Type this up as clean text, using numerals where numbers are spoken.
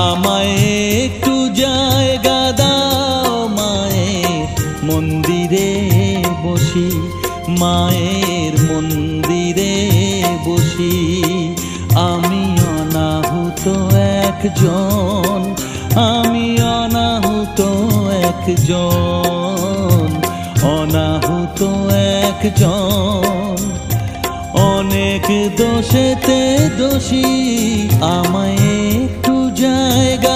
আমায় একটু জায়গা দাও মায়ের মন্দিরে বসি, মায়ের মন্দিরে বসি। আমি অনাহুত একজন, আমি অনাহুত একজন, অনাহুত একজন। অনেক দোষেতে দোষী, আমায় একটু জায়গা